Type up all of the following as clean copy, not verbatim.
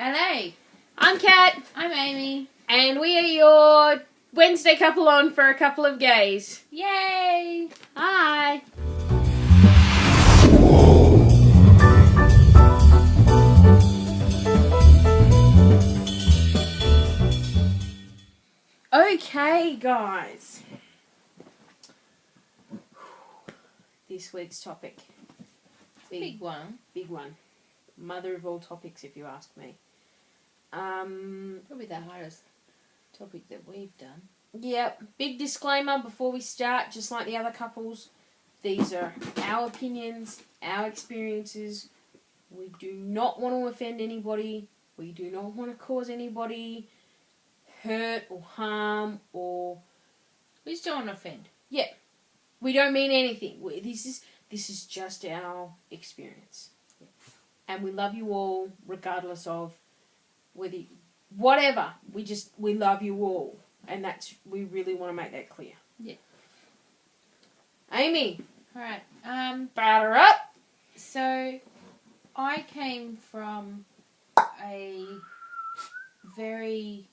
LA. I'm Kat, I'm Aimee. and we are your Wednesday couple on for a couple of gays. Yay! Hi. Okay, guys. This week's topic. Big one. Big one. Mother of all topics, if you ask me. Probably the hardest topic that we've done. Yep. Big disclaimer before we start, just like the other couples, these are our opinions, our experiences. We do not want to offend anybody. We do not want to cause anybody hurt or harm or... We just don't want to offend. Yeah. We don't mean anything. This is just our experience. Yeah. And we love you all, regardless of whether... Whatever. We love you all. And we really want to make that clear. Yeah. Aimee. Alright. Batter up. So, I came from a very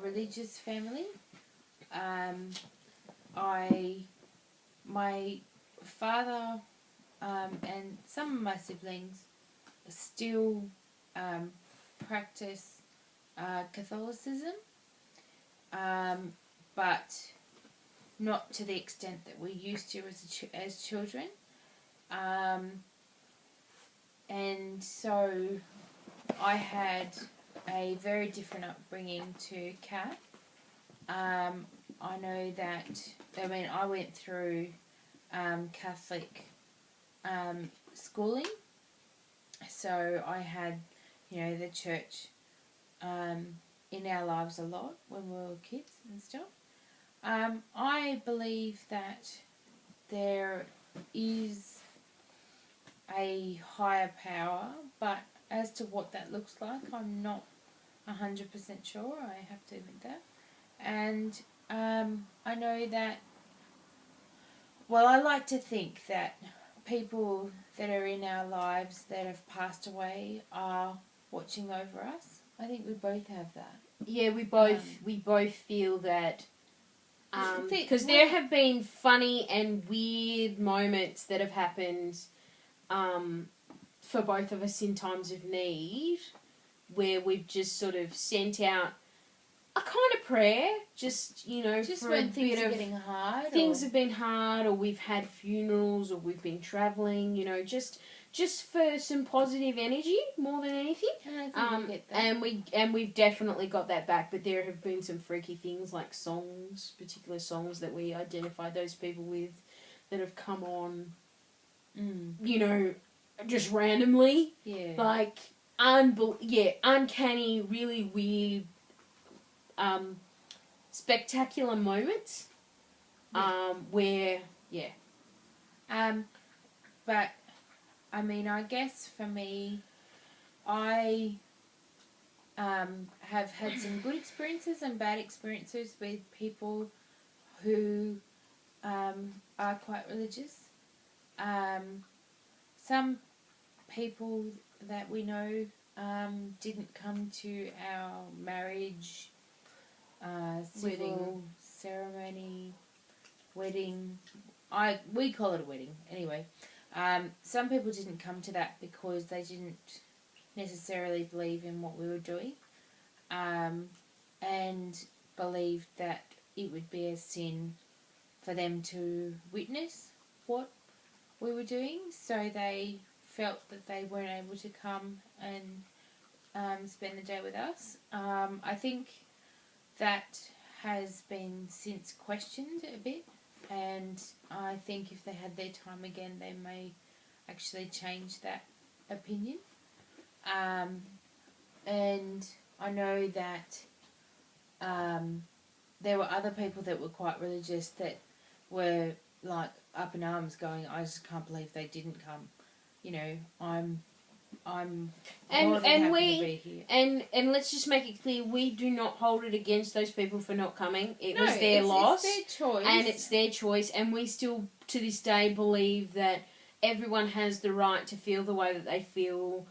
religious family. My father and some of my siblings still practice Catholicism, but not to the extent that we used to as children. And so I had a very different upbringing to Kat. I know that, I went through Catholic schooling, so I had, the church in our lives a lot when we were kids and stuff. I believe that there is a higher power, but as to what that looks like, I'm not 100% sure. I have to admit that. And I know that, I like to think that people that are in our lives that have passed away are watching over us. I think we both have that. Yeah, we both feel that. Because there have been funny and weird moments that have happened for both of us in times of need, where we've just sort of sent out a kind of prayer, just just for when a things bit are of getting hard. Things have been hard, or we've had funerals, or we've been travelling. Just for some positive energy more than anything. And I think we'll get that. And we've definitely got that back. But there have been some freaky things like particular songs that we identify those people with, that have come on. Just randomly. Yeah. Like uncanny, really weird, spectacular moments. Where but I guess for me, I have had some good experiences and bad experiences with people who are quite religious. Some people that we know didn't come to our marriage, civil ceremony, wedding. We call it a wedding anyway. Some people didn't come to that because they didn't necessarily believe in what we were doing, and believed that it would be a sin for them to witness what we were doing, so they felt that they weren't able to come and spend the day with us. I think that has been since questioned a bit, and I think if they had their time again, they may actually change that opinion. And I know that there were other people that were quite religious that were like up in arms going, I just can't believe they didn't come. I'm more than happy to be here. And let's just make it clear, we do not hold it against those people for not coming. It was their loss. It's their choice. And it's their choice, and we still, to this day, believe that everyone has the right to feel the way that they feel,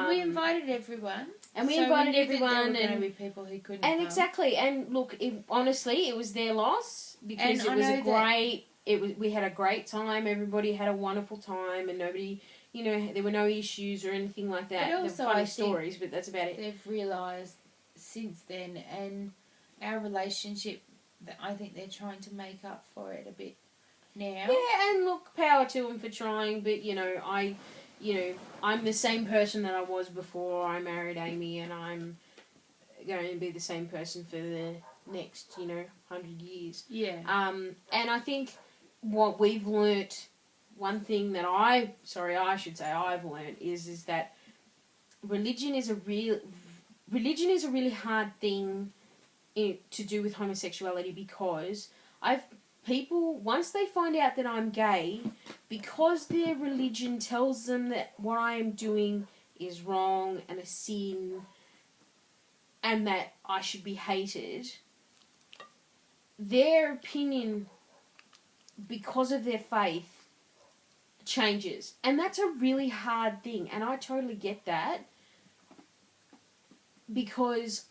We invited everyone. And we invited everyone. There were going to be people who couldn't And come. exactly. And look, honestly, it was their loss because it was a great... we had a great time. Everybody had a wonderful time, and nobody, there were no issues or anything like that. But also, there were funny stories, but that's about it. They've realised since then, and our relationship, that I think they're trying to make up for it a bit now. Yeah, and look, power to them for trying. But I'm the same person that I was before I married Aimee, and I'm going to be the same person for the next 100 years. Yeah. And I think what we've learnt, one thing that I've learnt is that religion is a really hard thing to do with homosexuality, because people, once they find out that I'm gay, because their religion tells them that what I am doing is wrong and a sin and that I should be hated, their opinion, because of their faith, changes. And that's a really hard thing, and I totally get that, because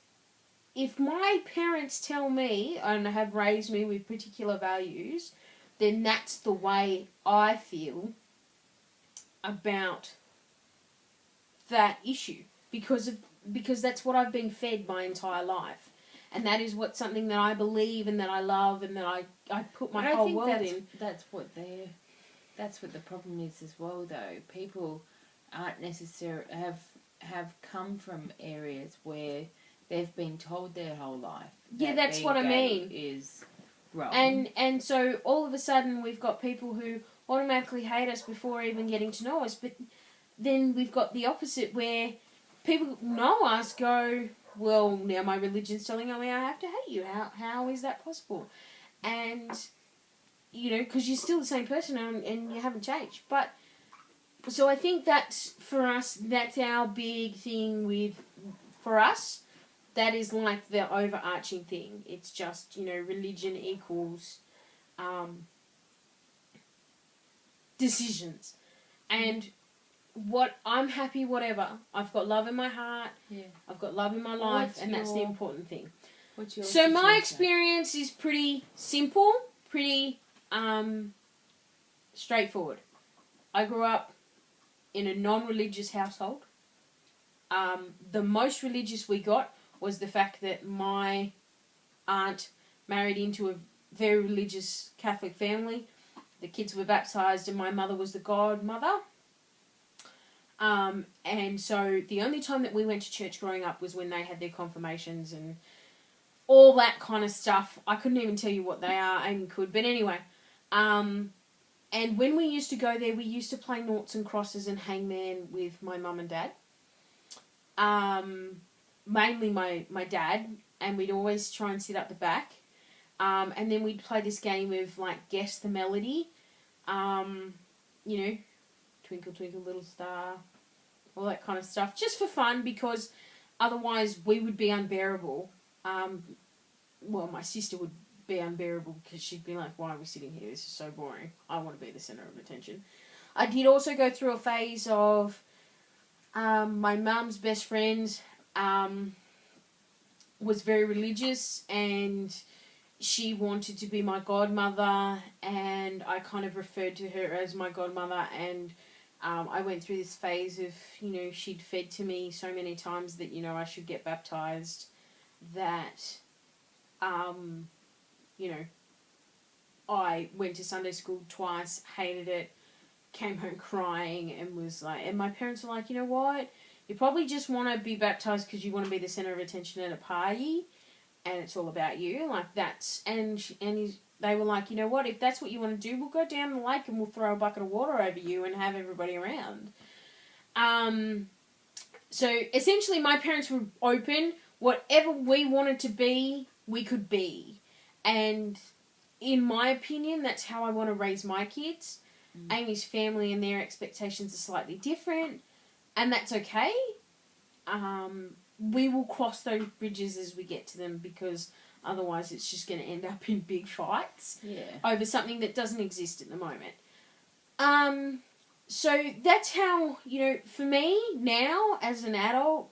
if my parents tell me and have raised me with particular values, then that's the way I feel about that issue, because that's what I've been fed my entire life, and that is something that I believe and that I love and that I put my whole world in. That's what the problem is as well, though. People aren't necessarily have come from areas where they've been told their whole life. Yeah, that's what I mean. Is wrong. And so all of a sudden we've got people who automatically hate us before even getting to know us, but then we've got the opposite where people know us go, well, now my religion's telling me I have to hate you. How is that possible? And, because you're still the same person and you haven't changed. But, so I think that's, for us, that's our big thing for us, that is like the overarching thing. It's just, religion equals decisions. And what I'm happy, whatever. I've got love in my heart. Yeah. I've got love in my life, that's the important thing. What's your situation? My experience is pretty simple, pretty straightforward. I grew up in a non-religious household. The most religious we got was the fact that my aunt married into a very religious Catholic family. The kids were baptised and my mother was the godmother. And so the only time that we went to church growing up was when they had their confirmations and all that kind of stuff. I couldn't even tell you what they are. Aimee could. But anyway. And when we used to go there, we used to play noughts and crosses and hangman with my mum and dad. Mainly my dad. And we'd always try and sit up the back. And then we'd play this game of, guess the melody. Twinkle, Twinkle, Little Star, all that kind of stuff, just for fun, because otherwise we would be unbearable. My sister would be unbearable because she'd be like, why are we sitting here? This is so boring. I want to be the centre of attention. I did also go through a phase of my mum's best friend was very religious, and she wanted to be my godmother, and I kind of referred to her as my godmother, and I went through this phase of, she'd fed to me so many times that, I should get baptised, that, I went to Sunday school twice, hated it, came home crying, and was like, and my parents were like, you know what, you probably just want to be baptised because you want to be the centre of attention at a party, and it's all about you, they were like, you know what, if that's what you want to do, we'll go down the lake and we'll throw a bucket of water over you and have everybody around. So essentially my parents were open. Whatever we wanted to be, we could be. And in my opinion, that's how I want to raise my kids. Aimee's family and their expectations are slightly different, and that's okay. We will cross those bridges as we get to them, because otherwise it's just going to end up in big fights over something that doesn't exist at the moment. So that's how, for me now as an adult,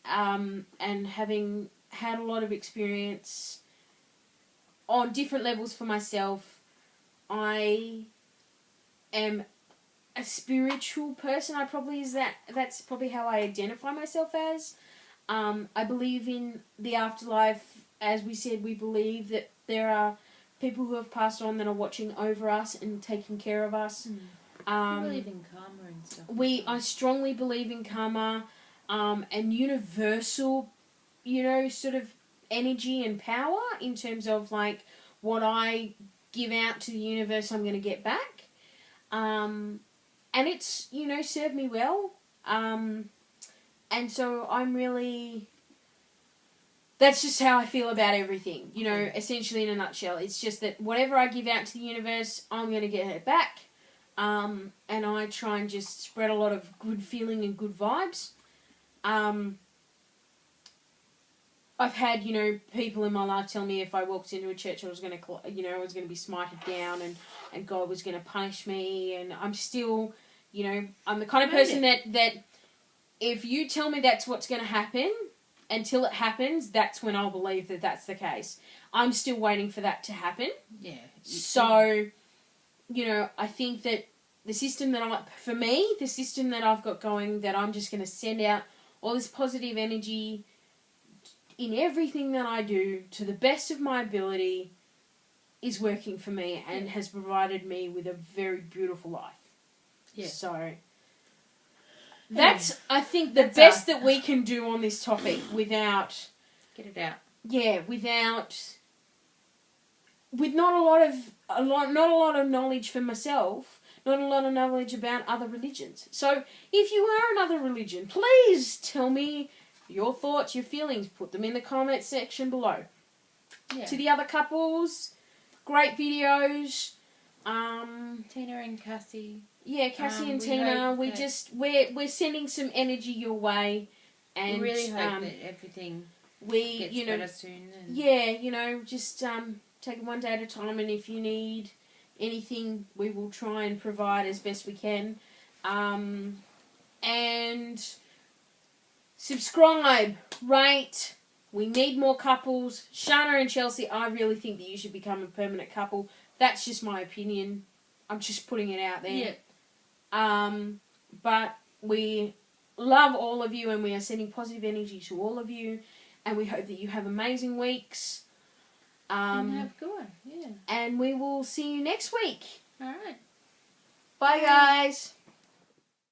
and having had a lot of experience on different levels for myself, I am a spiritual person. That's probably how I identify myself as. I believe in the afterlife. As we said, we believe that there are people who have passed on that are watching over us and taking care of us. I believe in karma and stuff. I strongly believe in karma, and universal, sort of energy and power in terms of like what I give out to the universe, I'm going to get back. And it's, served me well. And so I'm really... That's just how I feel about everything, essentially in a nutshell. It's just that whatever I give out to the universe, I'm going to get it back. And I try and just spread a lot of good feeling and good vibes. I've had, people in my life tell me if I walked into a church I was going to, I was going to be smited down and God was going to punish me. And I'm still, I'm the kind of person that if you tell me that's what's going to happen, until it happens, that's when I'll believe that that's the case. I'm still waiting for that to happen. Yeah. So, I think that the system that I've got going, that I'm just going to send out all this positive energy in everything that I do to the best of my ability, is working for me and has provided me with a very beautiful life. Yeah. So... That's, I think, the best that we can do on this topic without... Get it out. Yeah, with not a lot of knowledge for myself, not a lot of knowledge about other religions. So, if you are another religion, please tell me your thoughts, your feelings. Put them in the comment section below. Yeah. To the other couples, great videos. Tina and Cassie. Yeah, Cassie and Tina, we're sending some energy your way, and we really hope that everything gets better soon. And... Yeah, just take it one day at a time, and if you need anything, we will try and provide as best we can. And subscribe, rate. We need more couples. Shana and Chelsea, I really think that you should become a permanent couple. That's just my opinion. I'm just putting it out there. Yeah. But we love all of you, and we are sending positive energy to all of you, and we hope that you have amazing weeks. And have a good one. Yeah. And we will see you next week. All right. Bye, guys.